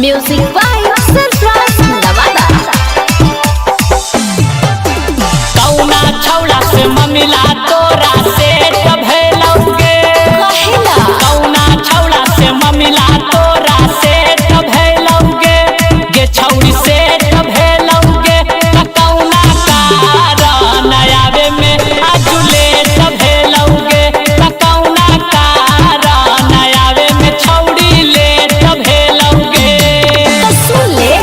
Music by Sarfaraz Nawada. कौना छौड़ा से ममिला तोरा से भैलौगे कहेला कौना छौड़ा से ममिला तोरा से भैलौगे गे छौड़ी से भैलौगे कौना कारण आवे में आजुले भैलौगे कौना कारण आवे में छौड़ी ले भैलौगे। तो सुन ले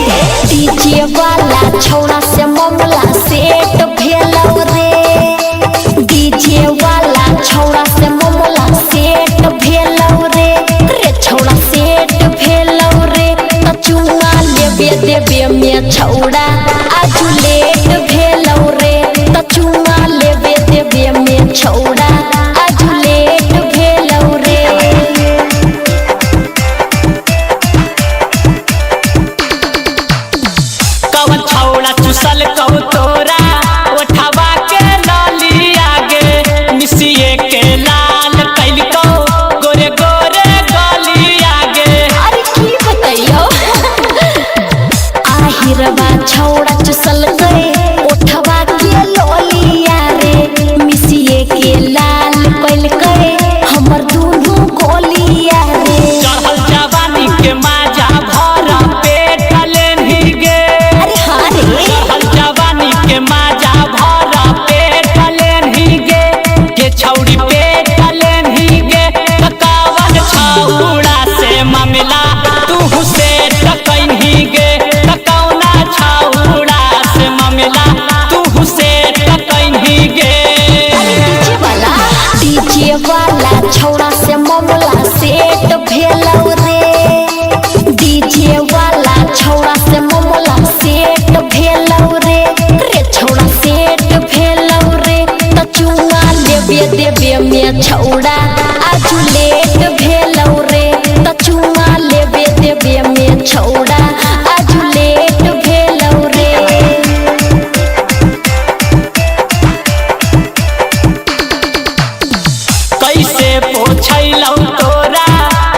डीजे वाला छौड़ा से ममला सेट भेलौ रे। डीजे वाला छौड़ा से ममला सेट भेलौ रे। रे छौड़ा सेट भेलौ रे। तो चुमा लेबे देबे में छौड़ा आजू लेट भेलौ रे। तो चुमा लेबे देबे में छौड़ा आजू लेट भेलौ रे। कौन छौड़ा चुसल कौ तोरा उठावा के लाली आगे मिसिए के लाल कैल कौ गोरे गोरे गली आगे। अरे की बताइयो आहिरवा छौड़ा चुसल गए उठवा के लोलिया रे। मिसिए के लाल कैल गए हमर दुनू गोलिया रे। चढ़ल जवानी के माजा भर पेट लेन्ही गे अरे हाँ रे चढ़ल जवानी के माजा भर पेट लेन्ही गे के छौड़ी पेट लेन्ही गे कवन छौड़ा से मामला तू से टकैन्ही गे कौना छौड़ा से मामला तू से टकैन्ही गे। डीजे वाला छौड़ा से ममला सेट भेलौ रे। डीजे वाला छौड़ा से ममला सेट भेलौ रे। रे छौड़ा सेट भेलौ रे। तो चुमा लेबे देबे में छौड़ा आजू लेट भेलौ रे। तो चुमा लेबे देबे में छौड़ा आजू लेट भेलौ रे। कैसे पोछैलौ तोरा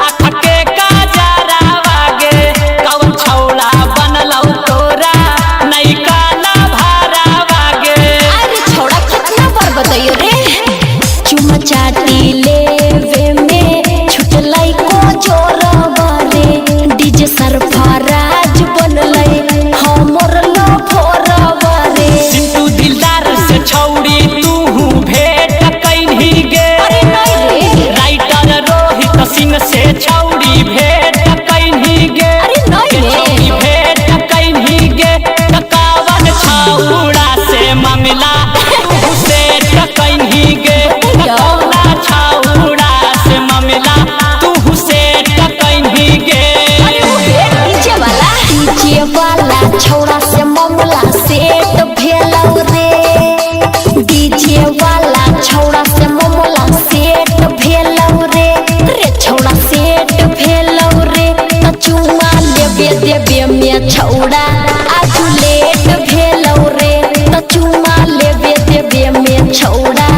आँख के काजरावा गे कौन छौड़ा बनलौ तोरा नैका ना भारावा गे। अरे छौड़ा कितना बार बताइयो रे। चुमा चाटी लेवे में छुटलै को जोरवा रे। डीजे सरफराज बनलै हमर लफोरवा रे। सिंटू दिलदार से छौड़ी तू भेंट कैन्ही गे अरे नहीं रे राइटर रोहित सिंह से छौड़ी भेंट कैन्ही गे अरे नहीं रे। छौड़ी भेंट कैन्ही गे कवन छौड़ा से मामला तू से टकैन्ही गे कौना छौड़ा से मामला तू से टकैन्ही गे। डीजे वाला छौड़ा से ममला सेट भेलौ रे। डीजे वाला छौड़ा से ममला सेट भेलौ रे। रे छौड़ा सेट भेलौ रे। तो चुमा लेबे देबे में छौड़ा आजू लेट भेलौ रे। तो चुमा लेबे देबे में छौड़ा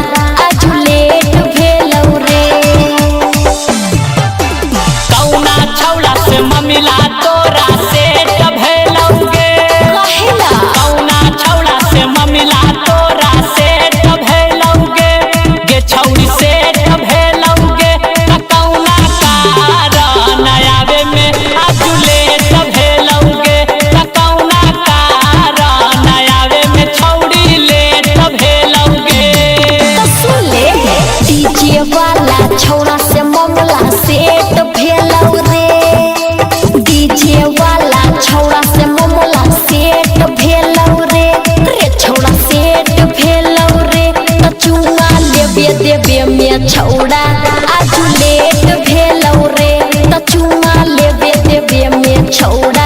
आजू लेट भेलौ रे। कौना छौड़ा से ममिला तोरा से भैलौगे कहेला कौना छौड़ा से ममिला तोरा से भैलौगे गे छौड़ी से भैलौगे कौना कारण आवे में आजुले भैलौगे कौना कारण आवे में छौड़ी ले भैलौगे। तो सुन ले डीजे वाला छौड़ा से ममला सेट भेलौ रे। डीजे वाला छौड़ा से ममला सेट भेलौ रे। रे छौड़ा सेट भेलौ रे। तो चुमा लेबे देबे में छौड़ा आजू लेट भेलौ रे। तो चुमा लेबे देबे में छौड़ा